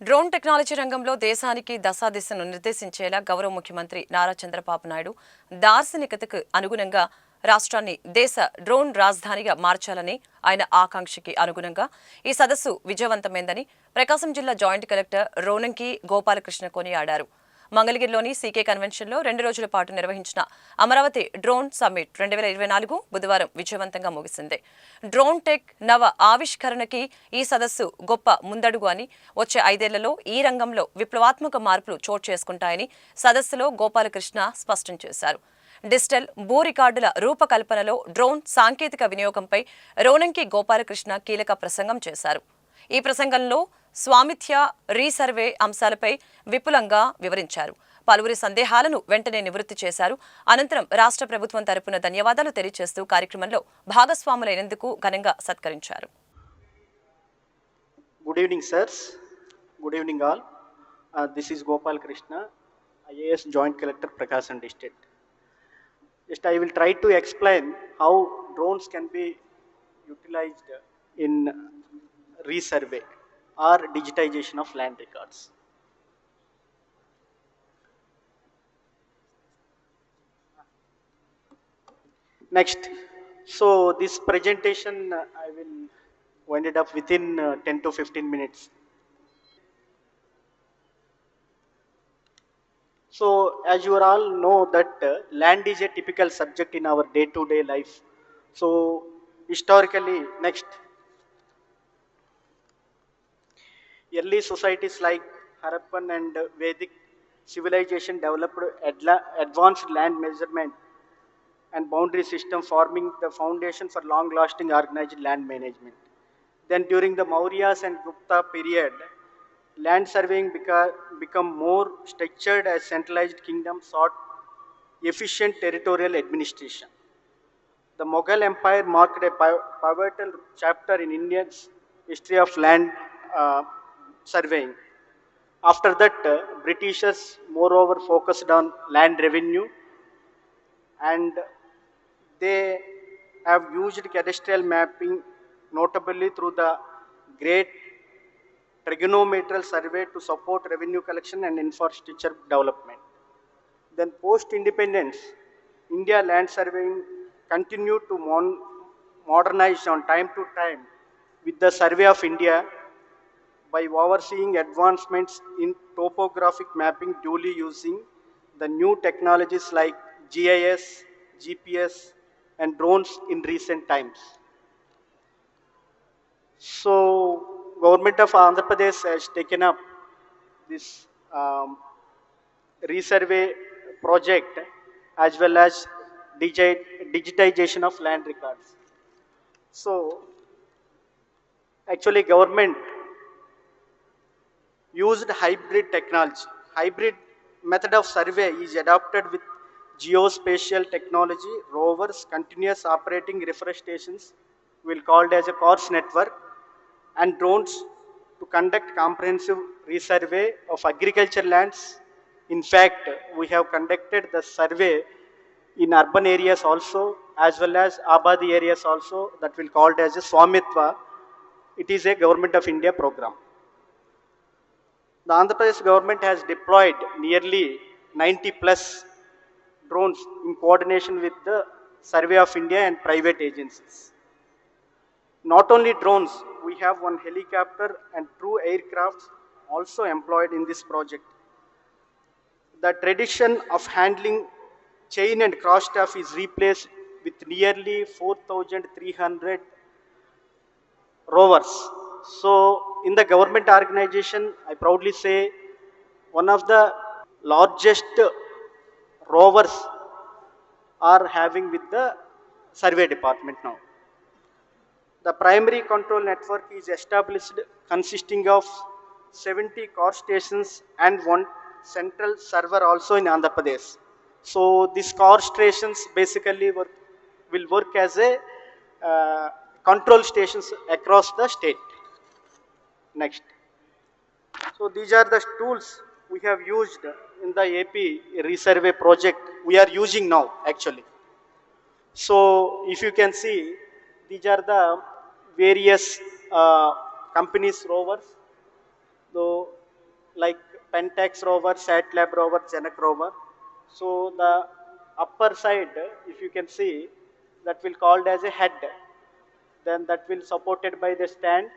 Drone technology రంగంలో దేశానికి దశాదిశను నిర్దేశించేలా గౌరవ ముఖ్యమంత్రి నారా చంద్రబాబు నాయుడు దార్శనికతకు అనుగుణంగా రాష్ట్రాన్ని దేశ డ్రోన్ రాజధానిగా మార్చాలని ఆయన ఆకాంక్షకి అనుగుణంగా ఈ సదస్సు విజయవంతమైందని ప్రకాశం జిల్లా జాయింట్ కలెక్టర్ రోనంకి గోపాలకృష్ణ కొనియాడారు. మంగళగిరిలోని సీకే కన్వెన్షన్లో 2 రోజుల పాటు నిర్వహించిన అమరావతి డ్రోన్ సమ్మిట్ 2024 బుధవారం విజయవంతంగా ముగిసింది. డ్రోన్ టెక్ నవ ఆవిష్కరణకి ఈ సదస్సు గొప్ప ముందడుగు అని, వచ్చే 5 ఏళ్లలో ఈ రంగంలో విప్లవాత్మక మార్పులు చోటు చేసుకుంటాయని సదస్సులో గోపాలకృష్ణ స్పష్టం చేశారు. డిజిటల్ భూ రికార్డుల రూపకల్పనలో డ్రోన్ సాంకేతిక వినియోగంపై రోనంకి గోపాలకృష్ణ కీలక ప్రసంగం చేశారు. ఈ ప్రసంగంలో స్వామిత్య రీసర్వే అంశాలపై విపులంగా వివరించారు. పలువురి సందేహాలను వెంటనే నివృత్తి చేశారు. అనంతరం రాష్ట్ర ప్రభుత్వం తరపున ధన్యవాదాలు తెలియజేస్తూ కార్యక్రమంలో భాగస్వాములైనందుకు ఘనంగా సత్కరించారు. Good evening, sirs. Good evening, all. This is Gopala Krishna, IAS Joint Collector, Prakasam District. Just I will try to explain how drones can be utilized in resurvey or digitization of land records. Next, so this presentation I will wind it up within 10 to 15 minutes. So as you all know that land is a typical subject in our day-to-day life. So historically, next, early societies like Harappan and Vedic civilization developed advanced land measurement and boundary system, forming the foundation for long-lasting organized land management. Then during the Mauryas and Gupta period, land surveying become more structured as centralized kingdoms sought efficient territorial administration. The Mughal Empire marked a pivotal chapter in India's history of land surveying. After that, Britishers moreover focused on land revenue, and they have used cadastral mapping notably through the great trigonometrical survey to support revenue collection and infrastructure development. Then post-independence, India land surveying continued to modernize on time to time with the Survey of India by overseeing advancements in topographic mapping, duly using the new technologies like GIS, GPS, and drones in recent times. So, government of Andhra Pradesh has taken up this resurvey project as well as digitization of land records. So, actually government used hybrid technology. Hybrid method of survey is adopted with geospatial technology, rovers, continuous operating refresh stations, will called as a coarse network, and drones to conduct comprehensive resurvey of agriculture lands. In fact, we have conducted the survey in urban areas also, as well as Abadi areas also, that will called as a Swamitva. It is a Government of India program. The Andhra Pradesh government has deployed nearly 90 plus drones in coordination with the Survey of India and private agencies. Not only drones, we have one helicopter and 2 aircrafts also employed in this project. The tradition of handling chain and cross staff is replaced with nearly 4,300 rovers. So in the government organization, I proudly say one of the largest rovers are having with the survey department now. The primary control network is established consisting of 70 core stations and one central server also in Andhra Pradesh. So these core stations basically will work as a control stations across the state. Next. So these are the tools we have used in the AP resurvey project we are using now actually. So if you can see, these are the various companies rovers. So like Pentax rover, SatLab rover, Janak rover. So the upper side, if you can see, that will called as a head. Then that will supported by the stand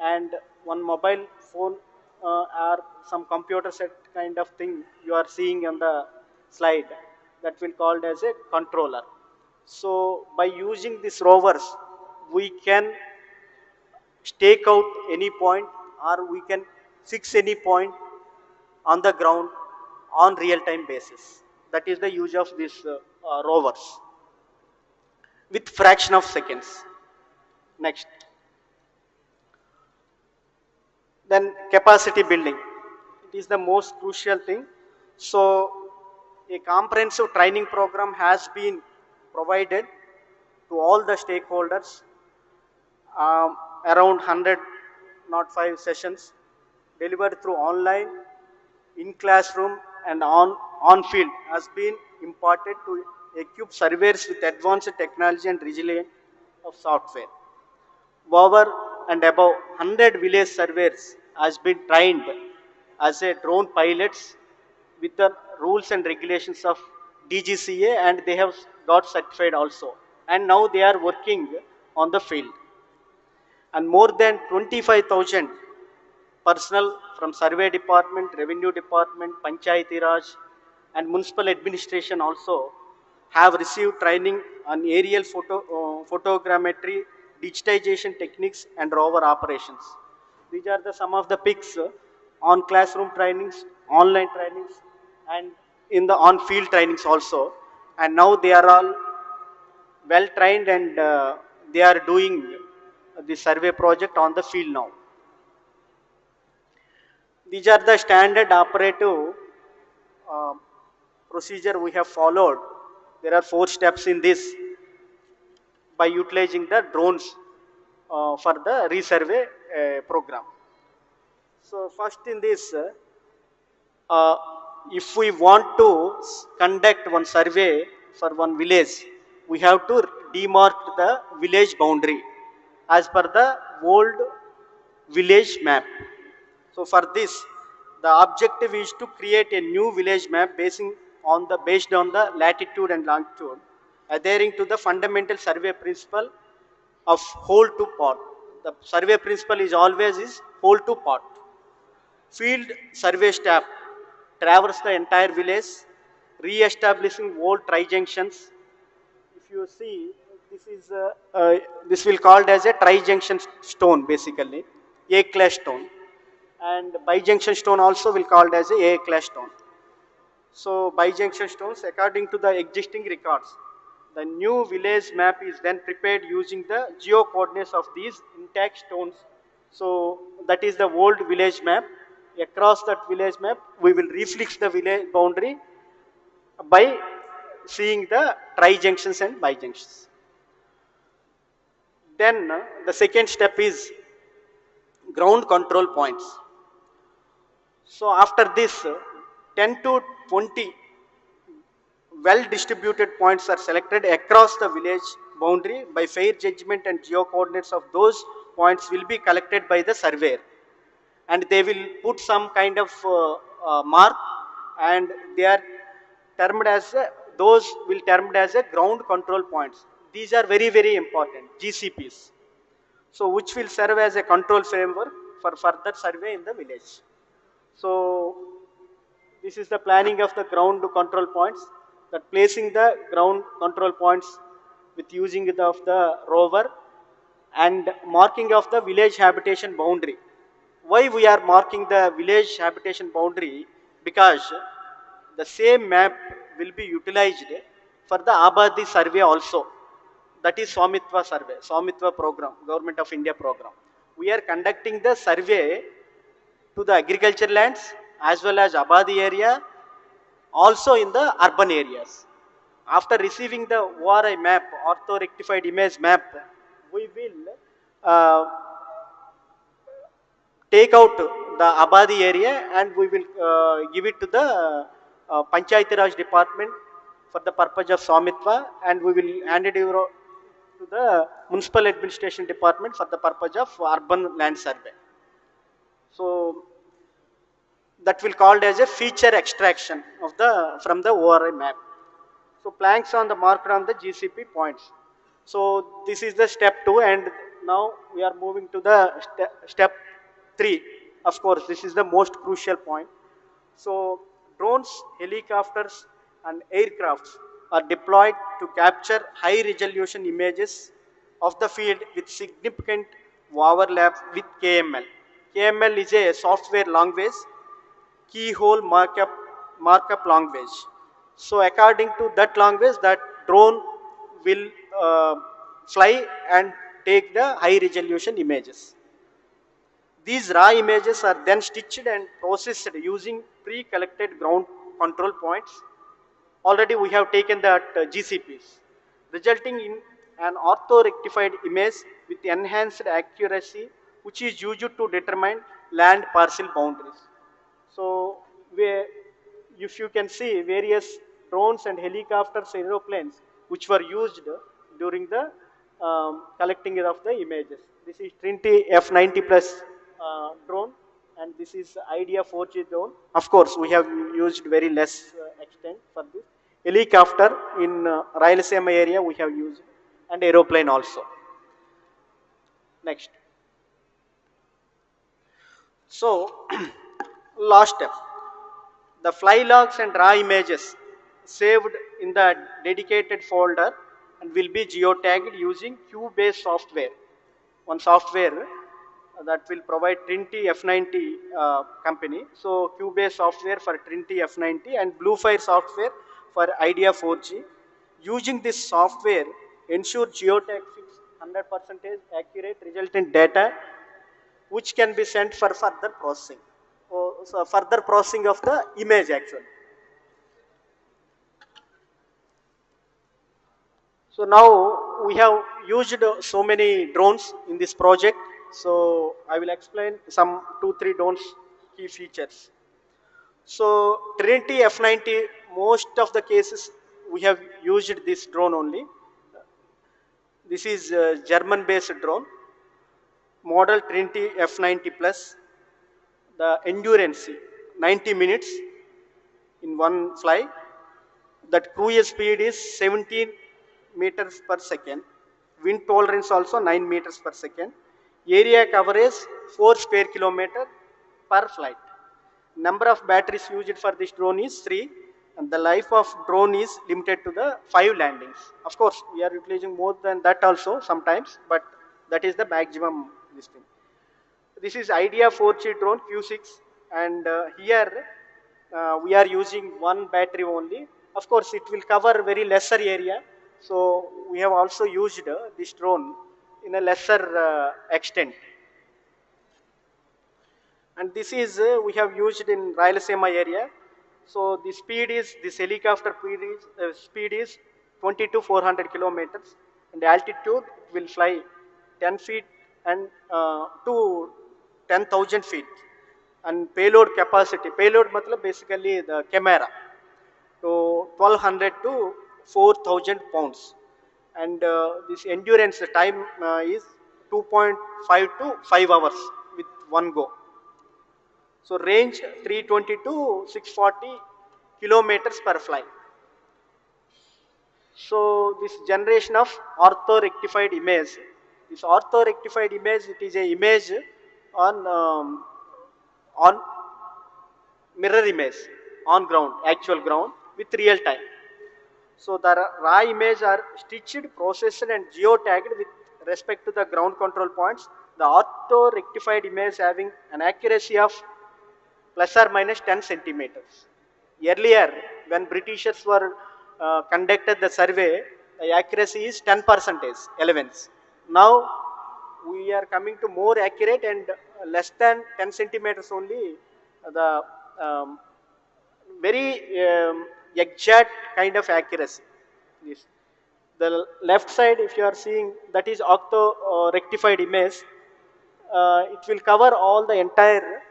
and one mobile phone or some computer set kind of thing you are seeing on the slide. That will called as a controller. So by using these rovers, we can stake out any point or we can fix any point on the ground on real-time basis. That is the use of these rovers with fraction of seconds. Next, then capacity building. It is the most crucial thing. So a comprehensive training program has been provided to all the stakeholders, around 100 not 5 sessions delivered through online, in classroom and on field has been imparted to equip surveyors with advanced technology and resilience of software. Over and above 100 village surveyors has been trained as a drone pilots with the rules and regulations of DGCA, and they have got certified also. And now they are working on the field. And more than 25,000 personnel from survey department, revenue department, panchayati raj and municipal administration also have received training on aerial photogrammetry, digitization techniques and rover operations. These are the some of the picks on classroom trainings, online trainings and in the on field trainings also. And now they are all well trained and they are doing the survey project on the field now. These are the standard operative uh, procedure we have followed. There are 4 steps in this by utilizing the drones for the resurvey program. So first in this, uh, if we want to conduct one survey for one village, we have to demark the village boundary as per the old village map. So for this, the objective is to create a new village map based on the latitude and longitude, adhering to the fundamental survey principle of whole to part. The survey principle is always is whole to part. Field survey staff traverse the entire village, re-establishing old tri-junctions. If you see, this is this will called as a tri-junction stone basically, A class stone, and bijunction stone also will called as a class stone. So bijunction stones according to the existing records. The new village map is then prepared using the geo coordinates of these intact stones. So that is the old village map. Across that village map, we will reflex the village boundary by seeing the tri-junctions and bijunctions. Then the second step is ground control points. So after this, 10 to 20 well distributed points are selected across the village boundary by fair judgment, and geo coordinates of those points will be collected by the surveyor, and they will put some kind of mark, and they are termed as those will termed as a ground control points. These are very important GCPs, so which will serve as a control framework for further survey in the village. So this is the planning of the ground control points, that placing the ground control points with using of the rover and marking of the village habitation boundary. Why we are marking the village habitation boundary? Because the same map will be utilized for the Abadi survey also. That is Swamitva survey, Swamitva program, Government of India program. We are conducting the survey to the agriculture lands as well as Abadi area, also in the urban areas. After receiving the ORI map, ortho rectified image map, we will take out the Abadi area and we will give it to the Panchayati Raj department for the purpose of Swamitva, and we will hand it over to the municipal administration department for the purpose of urban land survey. So that will called as a feature extraction of the from the ORI map. So planks on the marked on the GCP points. So this is the step 2, and now we are moving to the step 3. Of course, this is the most crucial point. So drones, helicopters and aircrafts are deployed to capture high resolution images of the field with significant overlap with KML. KML is a software language, keyhole markup language. So according to that language, that drone will fly and take the high resolution images. These raw images are then stitched and processed using pre-collected ground control points. Already we have taken that GCPs, resulting in an ortho-rectified image with enhanced accuracy, which is used to determine land parcel boundaries. So, if you can see various drones and helicopters, aeroplanes, which were used during the collecting of the images. This is Trinity F90 plus drone, and this is Idea 4G drone. Of course, we have used very less extent for this. Helicopter in Rayalaseema area we have used, and aeroplane also. Next. So, last step. The fly logs and raw images saved in the dedicated folder and will be geotagged using Q-based software. One software that will provide Trinity F90 company. So Q-based software for Trinity F90 and Bluefire software for Idea 4G. Using this software, ensure geotag fits 100% accurate resultant data, which can be sent for further processing. So further processing of the image actually. So now we have used so many drones in this project. So I will explain some 2-3 drones key features. So Trinity F90, most of the cases we have used this drone only. This is a German based drone, model Trinity F90 plus. The endurance 90 minutes in one fly. That cruise speed is 17 meters per second. Wind tolerance also 9 meters per second. Area coverage 4 square kilometer per flight. Number of batteries used for this drone is 3, and the life of drone is limited to the 5 landings. Of course, we are utilizing more than that also sometimes, but that is the maximum this thing. This is Idea 4G drone Q6, and here we are using one battery only. Of course, it will cover very lesser area, so we have also used this drone in a lesser extent. And this is we have used in Rayalaseema area. So the speed is, this helicopter speed is 20 to 400 kilometers, and the altitude will fly 10 feet and to 10,000 feet. And payload capacity, payload matlab basically the camera, so 1200 to 4000 pounds. And this endurance time is 2.5 to 5 hours with one go. So range 320 to 640 kilometers per flight. So this generation of ortho-rectified image, this ortho-rectified image, it is a image on mirror image on ground, actual ground with real time. So the raw image are stitched, processed and geotagged with respect to the ground control points. The ortho-rectified image having an accuracy of plus or minus 10 centimeters. Earlier, when Britishers were conducted the survey, the accuracy is 10%, 11s. Now, we are coming to more accurate and less than 10 centimeters only, the very exact kind of accuracy. This. The left side, if you are seeing, that is octo-rectified image. It will cover all the entire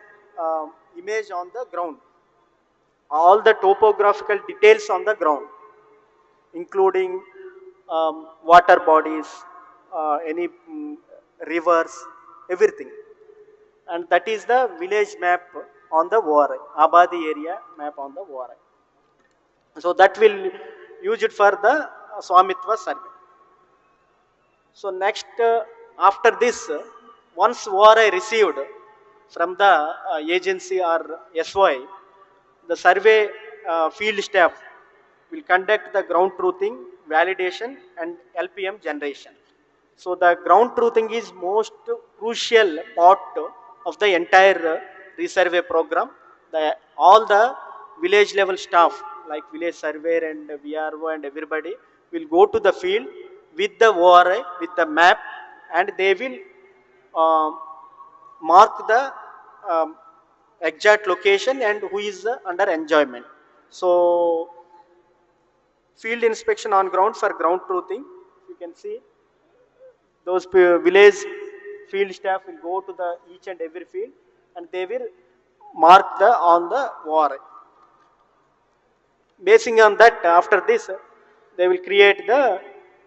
image on the ground, all the topographical details on the ground, including water bodies, any rivers, everything. And that is the village map on the ORI, Abadi area map on the ORI. So that will use it for the Swamitva survey. So next, after this, once ORI received from the agency or SY, the survey field staff will conduct the ground truthing, validation and LPM generation. So the ground truthing is most crucial part of the entire resurvey program. All the village level staff like village surveyor and VRO and everybody will go to the field with the ORI, with the map, and they will mark the exact location and who is under enjoyment. So field inspection on ground for ground truthing, you can see those village field staff will go to the each and every field and they will mark the on the ORI. Basing on that, after this, they will create the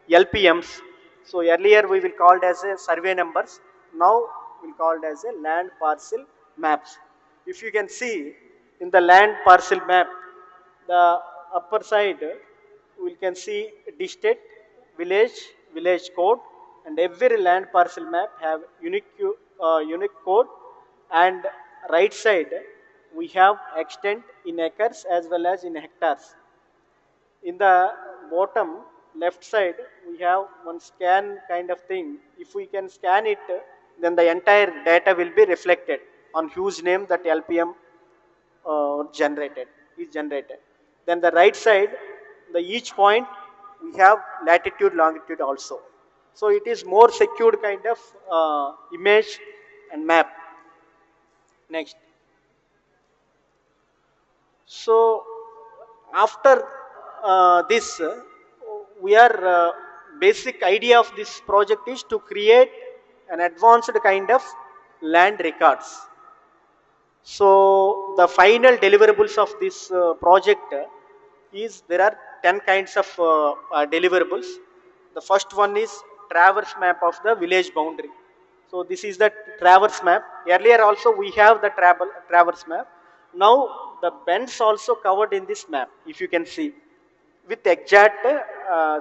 LPMs. So earlier we will called as a survey numbers. Now we will called as a land parcel maps. If you can see in the land parcel map, the upper side we can see district, village, village code, and every land parcel map have unique code. And right side we have extent in acres as well as in hectares. In the bottom left side we have one scan kind of thing. If we can scan it, then the entire data will be reflected on whose name that LPM is generated. Then the right side, the each point we have latitude, longitude also. So it is more secured kind of image and map. Next. So after this, we are basic idea of this project is to create an advanced kind of land records. So the final deliverables of this project is there are 10 kinds of deliverables. The first one is traverse map of the village boundary. So this is the traverse map. Earlier also we have the traverse map. Now the bends also covered in this map, if you can see, with exact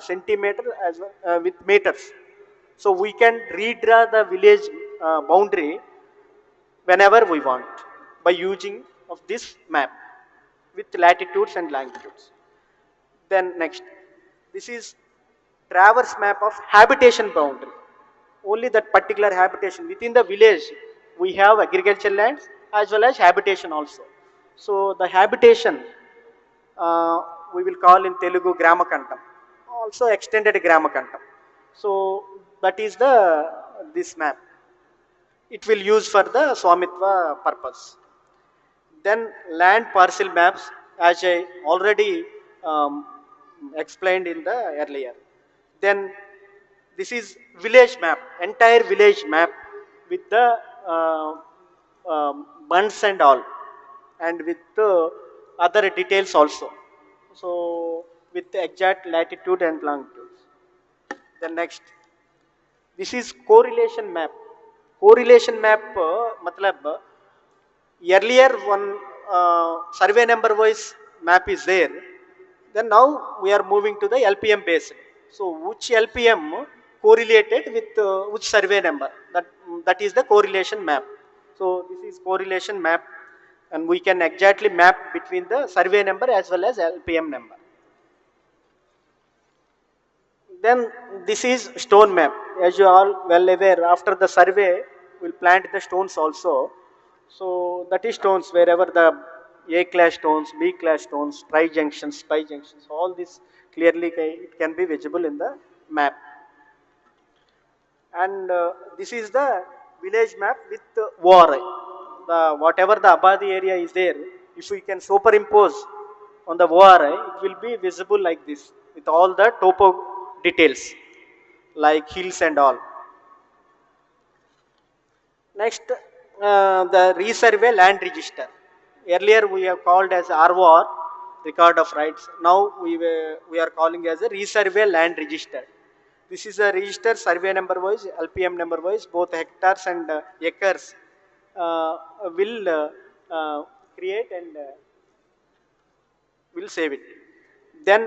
centimeter as with meters. So we can redraw the village boundary whenever we want by using of this map with latitudes and longitudes. Then next, this is traverse map of habitation boundary. Only that particular habitation within the village we have agricultural lands as well as habitation also. So the habitation we will call in Telugu Gramakantam, also extended Gramakantam. So that is this map. It will use for the Swamitva purpose. Then land parcel maps, as I already explained in the earlier. Then this is village map, entire village map with the bunds and all, and with other details also. So with the exact latitude and longitude. Then next, this is correlation map. Correlation map, matlab, earlier one survey number wise map is there. Then now we are moving to the LPM based. So which LPM correlated with which survey number? That is the correlation map. So this is correlation map, and we can exactly map between the survey number as well as LPM number. Then this is stone map. As you are all well aware, after the survey we will plant the stones also. So that is stones wherever the A class stones, B class stones, tri junctions, pi junctions, all this clearly it can be visible in the map. And this is the village map with ORI. Whatever the Abadi area is there, if we can superimpose on the ORI, it will be visible like this with all the topo details like hills and all. Next, the resurvey land register. Earlier we have called as ROR, record of rights. Now we are calling as a resurvey land register. This is a register survey number wise, LPM number wise, both hectares and acres will create and will save it. Then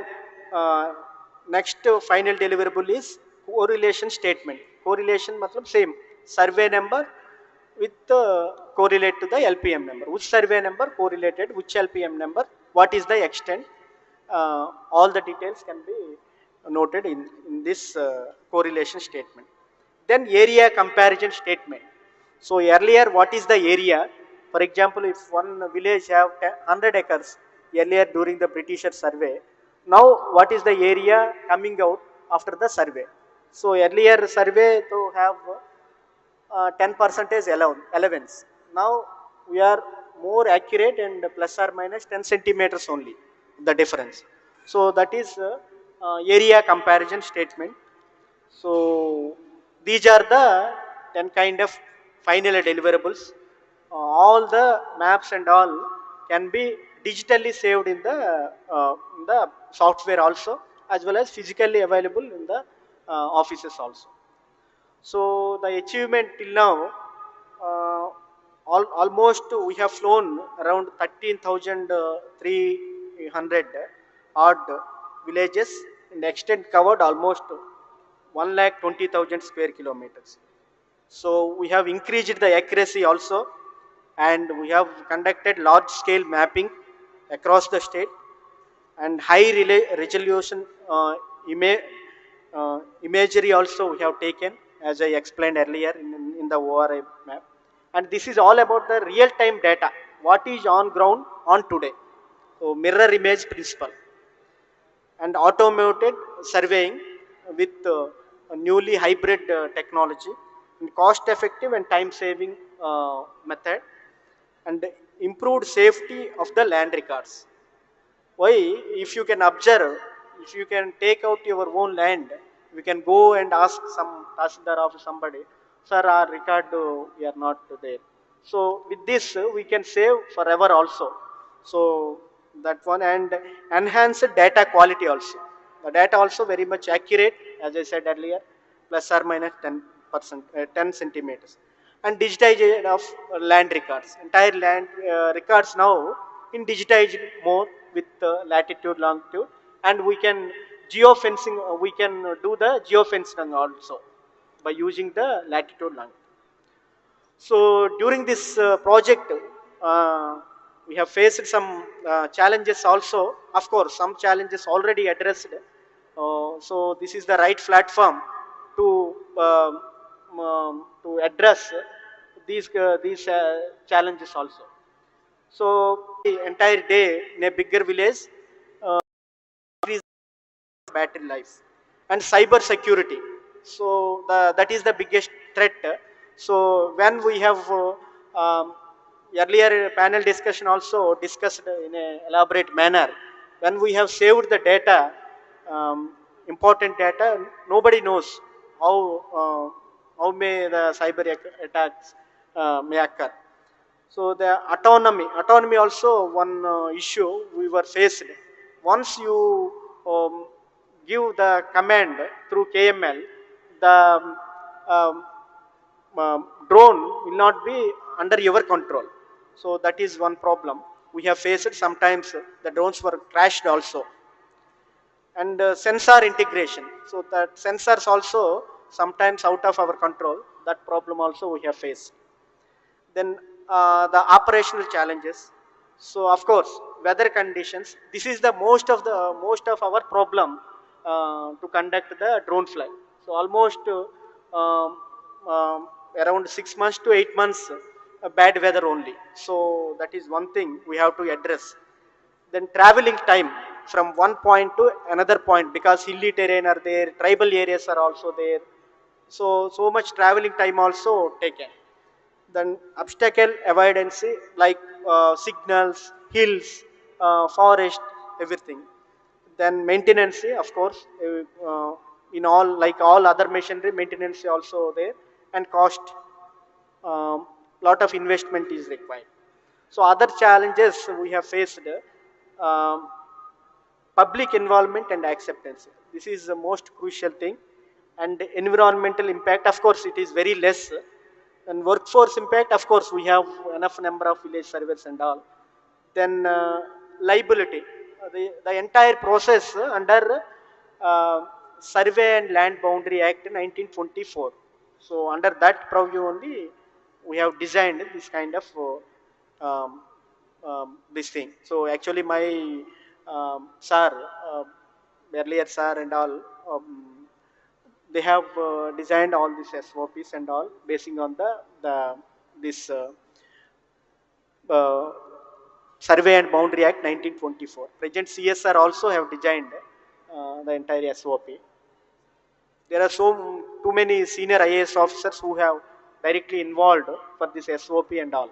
next final deliverable is correlation statement. Correlation matlab same survey number with correlate to the LPM number. Which survey number correlated, which LPM number, what is the extent, all the details can be noted in this correlation statement. Then area comparison statement. So earlier, what is the area? For example, if one village have 100 acres earlier during the Britisher survey, now what is the area coming out after the survey? So earlier survey to have 10 percentage allowance. Now we are more accurate and plus or minus 10 centimeters only the difference. So that is area comparison statement. So these are the 10 kind of final deliverables. All the maps and all can be digitally saved in the software also, as well as physically available in the offices also. So the achievement till now, almost we have flown around 13,300 odd villages and extent covered almost 1,20,000 square kilometers. So we have increased the accuracy also, and we have conducted large scale mapping across the state, and high resolution imagery also we have taken, as I explained earlier in the ORI map. And this is all about the real time data, what is on ground on today. So mirror image principle and automated surveying with a newly hybrid technology and cost effective and time saving method, and improved safety of the land records. Why? If you can observe, if you can take out your own land, we can go and ask some Tahsildar of somebody, sir, our record we are not there. So with this, we can save forever also. So that one, and enhance data quality also. The data also very much accurate, as I said earlier, plus or minus 10%, 10 centimeters. And digitization of land records. Entire land records now in digitized mode with latitude, longitude, and we can geofencing. We can do the geofencing also by using the latitude, longitude. So during this project, we have faced some challenges also. Of course, some challenges already addressed. So this is the right platform to address these challenges also. So the entire day in a bigger village, increase battery life and cyber security. So that is the biggest threat. So when we have earlier panel discussion also discussed in an elaborate manner, when we have saved the data, important data, nobody knows how may the cyber attacks may occur. So the autonomy also one issue we were faced. Once you give the command through KML, the drone will not be under your control. So that is one problem we have faced. Sometimes the drones were crashed also. And sensor integration. So that sensors also sometimes out of our control. That problem also we have faced. Then the operational challenges. So of course, weather conditions. This is the most of our problem to conduct the drone flight. So almost around 6 months to 8 months bad weather only. So that is one thing we have to address. Then traveling time from one point to another point, because hilly terrain are there, tribal areas are also there. So much traveling time also taken. Then obstacle avoidance like signals, hills, forest, everything. Then maintenance, of course, in all, like all other machinery, maintenance also there, and cost. Lot of investment is required. So other challenges we have faced, public involvement and acceptance. This is the most crucial thing. And environmental impact, of course, it is very less. And workforce impact, of course, we have enough number of village surveys and all. then liability. The entire process under Survey and Land Boundary Act 1924. So under that purview only we have designed this kind of this thing. So actually my sir, earlier sir and all, they have designed all these SOPs and all basing on the this uh, Survey and Boundary Act 1924. Present CSR also have designed the entire SOP. There are too many senior IAS officers who have directly involved for this SOP and all.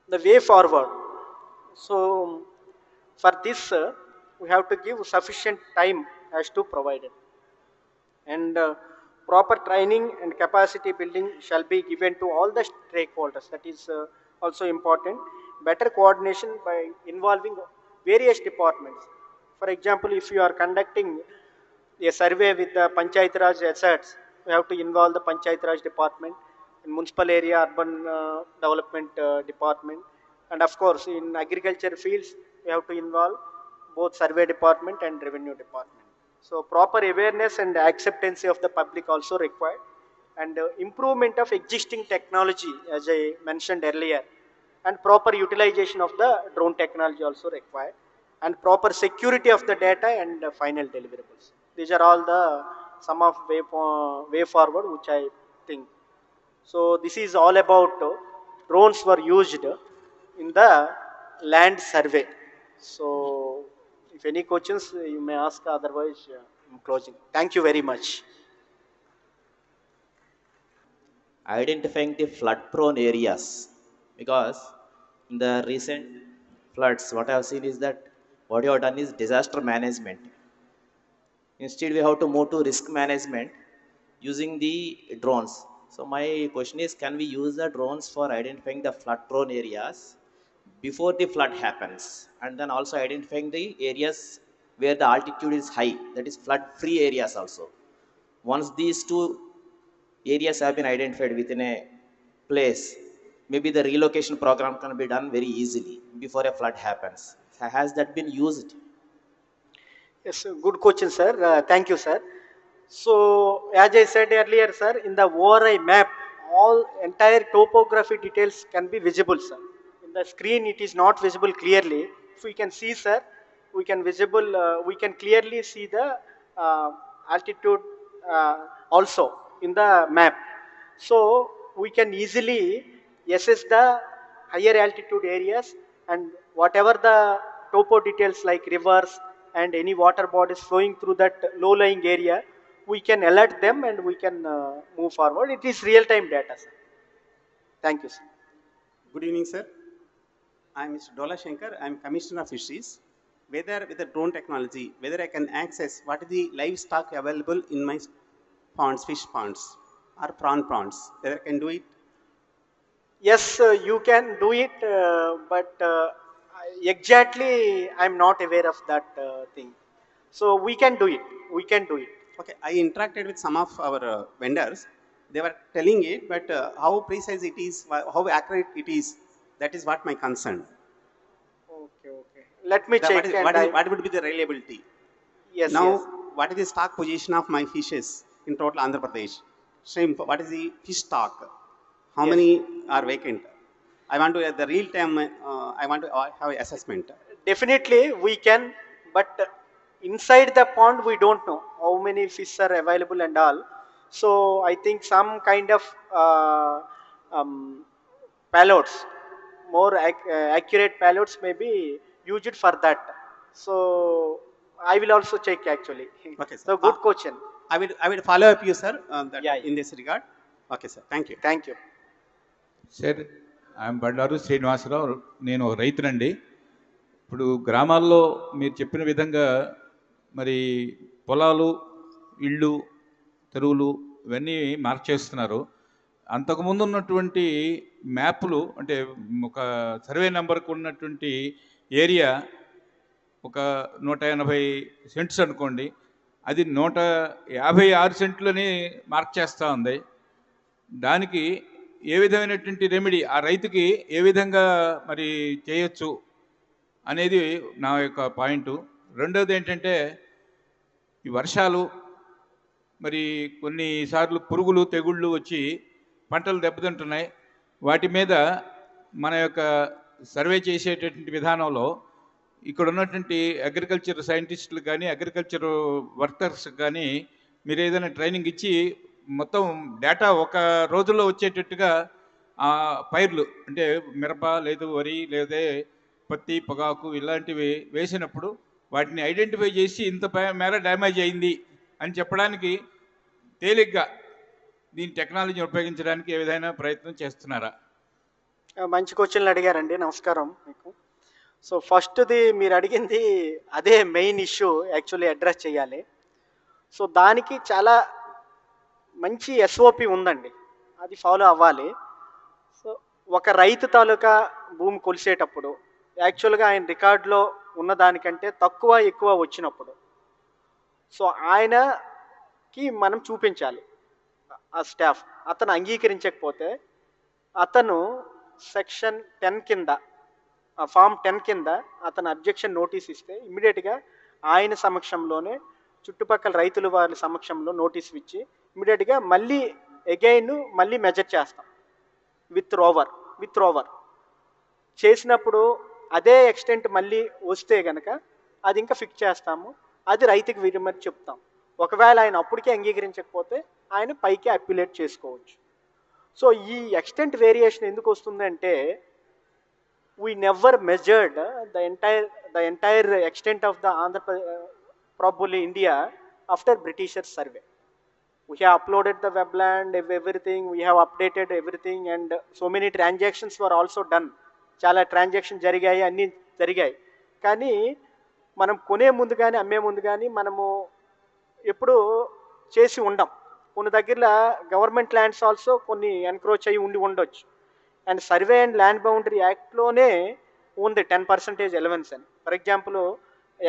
The way forward. So for this, we have to give sufficient time as to provided, and proper training and capacity building shall be given to all the stakeholders. That is also important. Better coordination by involving various departments. For example, if you are conducting a survey with the Panchayat Raj assets, we have to involve the Panchayat Raj department, in municipal area, urban development department, and of course in agriculture fields, we have to involve both survey department and revenue department. So proper awareness and acceptance of the public also required, and improvement of existing technology, as I mentioned earlier, and proper utilization of the drone technology also required, and proper security of the data and final deliverables. These are all the some of way forward which I think. So this is all about drones were used in the land survey. So if any questions you may ask, otherwise I'm closing. Thank you very much. Identifying the flood prone areas, because in the recent floods what I have seen is that what you have done is disaster management. Instead we have to move to risk management using the drones. So my question is, can we use the drones for identifying the flood prone areas before the flood happens, and then also identifying the areas where the altitude is high, that is flood free areas also? Once these two areas have been identified within a place, maybe the relocation program can be done very easily before a flood happens. Has that been used? Yes, good question, sir. Thank you, sir. So, as I said earlier, sir, in the ORI map, all entire topography details can be visible, sir. In the screen, it is not visible clearly. If we can see, sir, we can clearly see the altitude also in the map. So, we can easily assess the higher altitude areas, and whatever the topo details like rivers and any water bodies flowing through that low lying area, we can alert them and we can move forward. It is real time data, sir. Thank you, sir. Good evening, sir. I am Mr. Dola Shankar. I am Commissioner of Fisheries. Whether with the drone technology, whether I can access what is the livestock available in my ponds, fish ponds, or prawn ponds, whether I can do it? Yes, you can do it, but exactly I am not aware of that thing. So we can do it. We can do it. Okay, I interacted with some of our vendors. They were telling it, but how precise it is, how accurate it is, that is what my concern. Okay, okay. Let me check. What would be the reliability? Yes, now, yes. what is the stock position of my fishes in total Andhra Pradesh? Shrimp, what is the fish stock? How Yes. many are vacant? I want to, at the real time, I want to have assessment. Definitely we can, but inside the pond we don't know how many fish are available and all. So I think some kind of payloads, more accurate payloads may be used for that. So I will also check actually. Okay, sir. So good question. I will follow up you, sir, Yeah. in this regard. Okay, sir. Thank you. Thank you. Sir I'm Bandaru Srinivasarao, నేను ఒక రైతునండి. ఇప్పుడు గ్రామాల్లో మీరు చెప్పిన విధంగా మరి పొలాలు, ఇళ్ళు, చెరువులు ఇవన్నీ మార్క్ చేస్తున్నారు. అంతకుముందు ఉన్నటువంటి మ్యాప్లు, అంటే ఒక సర్వే నెంబర్కు ఉన్నటువంటి ఏరియా ఒక 180 సెంట్స్ అనుకోండి, అది 156 సెంట్లని మార్క్ చేస్తూ ఉంది. దానికి ఏ విధమైనటువంటి రెమెడీ ఆ రైతుకి ఏ విధంగా మరి చేయొచ్చు అనేది నా యొక్క పాయింట్. రెండవది ఏంటంటే ఈ వర్షాలు మరి కొన్నిసార్లు పురుగులు తెగుళ్ళు వచ్చి పంటలు దెబ్బతింటున్నాయి. వాటి మీద మన యొక్క సర్వే చేసేటటువంటి విధానంలో ఇక్కడ ఉన్నటువంటి అగ్రికల్చర్ సైంటిస్టులు కానీ అగ్రికల్చర్ వర్కర్స్ కానీ మీరు ఏదైనా ట్రైనింగ్ ఇచ్చి మొత్తం డేటా ఒక రోజుల్లో వచ్చేటట్టుగా పైర్లు అంటే మిరప లేదు వరి లేదా పత్తి పొగాకు ఇలాంటివి వేసినప్పుడు వాటిని ఐడెంటిఫై చేసి ఇంత మేర డ్యామేజ్ అయింది అని చెప్పడానికి తేలిగ్గా దీని టెక్నాలజీని ఉపయోగించడానికి ఏ విధమైన ప్రయత్నం చేస్తున్నారా? మంచి క్వశ్చన్లు అడిగారండి. నమస్కారం మీకు. సో ఫస్ట్ది మీరు అడిగింది అదే మెయిన్ ఇష్యూ యాక్చువల్లీ అడ్రస్ చేయాలి. సో దానికి చాలా మంచి ఎస్ఓపి ఉందండి, అది ఫాలో అవ్వాలి. సో ఒక రైతు తాలూకా భూమి కొలిసేటప్పుడు యాక్చువల్గా ఆయన రికార్డులో ఉన్నదానికంటే తక్కువ ఎక్కువ వచ్చినప్పుడు సో ఆయనకి మనం చూపించాలి. ఆ స్టాఫ్ అతను అంగీకరించకపోతే అతను సెక్షన్ 10 కింద ఫామ్ 10 కింద అతను అబ్జెక్షన్ నోటీస్ ఇస్తే ఇమ్మీడియట్గా ఆయన సమక్షంలోనే చుట్టుపక్కల రైతుల వారి సమక్షంలో నోటీస్ ఇచ్చి ఇమ్మీడియట్గా మళ్ళీ మెజర్ చేస్తాం విత్ రోవర్ చేసినప్పుడు అదే ఎక్స్టెంట్ మళ్ళీ వస్తే కనుక అది ఇంకా ఫిక్స్ చేస్తాము. అది రైతుకి విరమని చెప్తాం. ఒకవేళ ఆయన అప్పటికే అంగీకరించకపోతే ఆయన పైకి అప్యులేట్ చేసుకోవచ్చు. సో ఈ ఎక్స్టెంట్ వేరియేషన్ ఎందుకు వస్తుందంటే we never measured the entire extent of the probably India after Britishers survey. We have uploaded the webland, everything, we have updated everything, and so many transactions were also done. చాలా transaction జరిగాయి, అన్నీ జరిగాయి. కానీ మనం కొనే ముందు కానీ అమ్మే ముందు కానీ మనము ఎప్పుడు చేసి ఉండం. కొన్ని దగ్గరలో గవర్నమెంట్ ల్యాండ్స్ ఆల్సో కొన్ని ఎన్క్రోచ్ అయ్యి ఉండొచ్చు. And survey and land boundary యాక్ట్లోనే ఉంది 10% ఎలవెన్స్ అని. ఫర్ ఎగ్జాంపుల్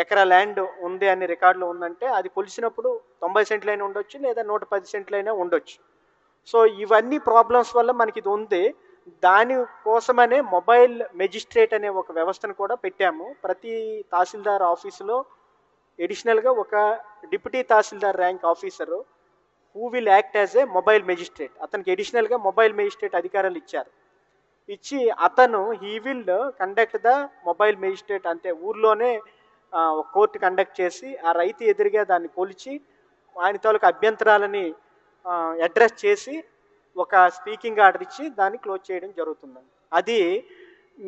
ఎకరా ల్యాండ్ ఉంది అని రికార్డులో ఉందంటే అది కొలిసినప్పుడు 90 సెంట్లైనా ఉండొచ్చు లేదా 110 సెంట్లైనా ఉండొచ్చు. సో ఇవన్నీ ప్రాబ్లమ్స్ వల్ల మనకి ఇది ఉంది. దానికోసమనే మొబైల్ మెజిస్ట్రేట్ అనే ఒక వ్యవస్థను కూడా పెట్టాము. ప్రతి తహసీల్దార్ ఆఫీసులో ఎడిషనల్గా ఒక deputy tahsildar rank officer who will act as a mobile magistrate. అతనికి ఎడిషనల్గా మొబైల్ మెజిస్ట్రేట్ అధికారాలు ఇచ్చారు. ఇచ్చి అతను he will conduct the mobile magistrate, అంతే ఊర్లోనే ఒక కోర్టు కండక్ట్ చేసి ఆ రైతు ఎదురుగా దాన్ని కొలిచి ఆయన తాలూకు అభ్యంతరాలని అడ్రస్ చేసి ఒక స్పీకింగ్ ఆర్డర్ ఇచ్చి దాన్ని క్లోజ్ చేయడం జరుగుతుందండి. అది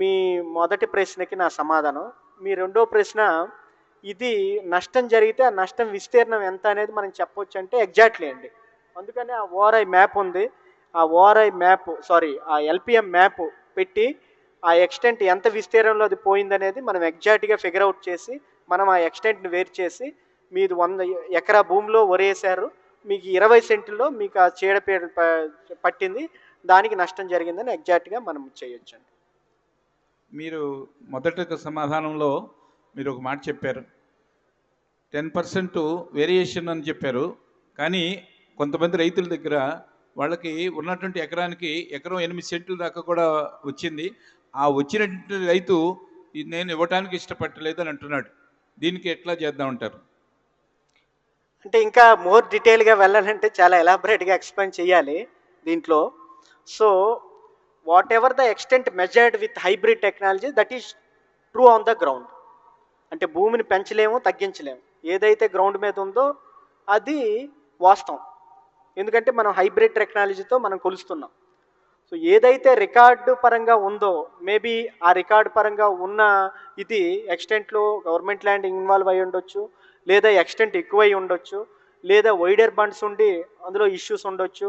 మీ మొదటి ప్రశ్నకి నా సమాధానం. మీ రెండో ప్రశ్న, ఇది నష్టం జరిగితే ఆ నష్టం విస్తీర్ణం ఎంత అనేది మనం చెప్పొచ్చు అంటే ఎగ్జాక్ట్లీ అండి. అందుకని ఆ ఓఆర్ఐ మ్యాప్ ఉంది. ఆ ఓఆర్ఐ మ్యాప్ ఆ ఎల్పిఎం మ్యాప్ పెట్టి ఆ ఎక్స్టెంట్ ఎంత విస్తీర్ణంలో అది పోయిందనేది మనం ఎగ్జాక్ట్గా ఫిగర్ అవుట్ చేసి మనం ఆ ఎక్స్టెంట్ని వేరు చేసి మీది 100 ఎకరా భూమిలో వరేసారు, మీకు 20 సెంట్లో మీకు ఆ చీడపీడ పట్టింది, దానికి నష్టం జరిగిందని ఎగ్జాక్ట్గా మనం చేయొచ్చండి. మీరు మొదటి సమాధానంలో మీరు ఒక మాట చెప్పారు, 10% వేరియేషన్ అని చెప్పారు. కానీ కొంతమంది రైతుల దగ్గర వాళ్ళకి ఉన్నటువంటి ఎకరానికి ఎకరం 8 సెంట్ల దాకా కూడా వచ్చింది. ఆ వచ్చినటువంటి రైతు నేను ఇవ్వటానికి ఇష్టపడలేదు అని అంటున్నాడు. దీనికి ఎట్లా చేద్దామంటారు? అంటే ఇంకా మోర్ డీటెయిల్గా వెళ్ళాలంటే చాలా ఎలాబరేట్గా ఎక్స్ప్లెయిన్ చేయాలి దీంట్లో. So what ever the extent measured with hybrid technology that is true on the ground. అంటే భూమిని పెంచలేము, తగ్గించలేము. ఏదైతే గ్రౌండ్ మీద ఉందో అది వాస్తవం, ఎందుకంటే మనం హైబ్రిడ్ టెక్నాలజీతో మనం కొలుస్తున్నాం. సో ఏదైతే రికార్డు పరంగా ఉందో మేబీ ఆ రికార్డు పరంగా ఉన్న ఇది ఎక్స్టెంట్లో గవర్నమెంట్ ల్యాండ్ ఇన్వాల్వ్ అయి ఉండొచ్చు, లేదా ఎక్స్టెంట్ ఎక్కువై ఉండొచ్చు, లేదా వైడర్ బండ్స్ ఉండి అందులో ఇష్యూస్ ఉండొచ్చు,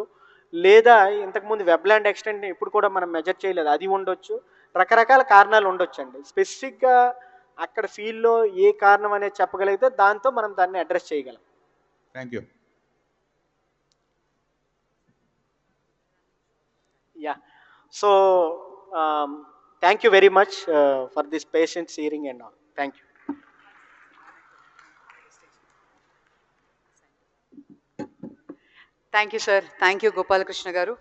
లేదా ఇంతకుముందు వెబ్ల్యాండ్ ఎక్స్టెంట్ ఇప్పుడు కూడా మనం మెజర్ చేయలేదు అది ఉండొచ్చు. రకరకాల కారణాలు ఉండొచ్చు అండి. స్పెసిఫిక్గా అక్కడ ఫీల్డ్లో ఏ కారణం అనేది చెప్పగలిగితే దాంతో మనం దాన్ని అడ్రస్ చేయగలం. Thank you. Yeah. So, thank you very much for this patient hearing and all. Thank you. Thank you, sir. Thank you, Gopala Krishna garu.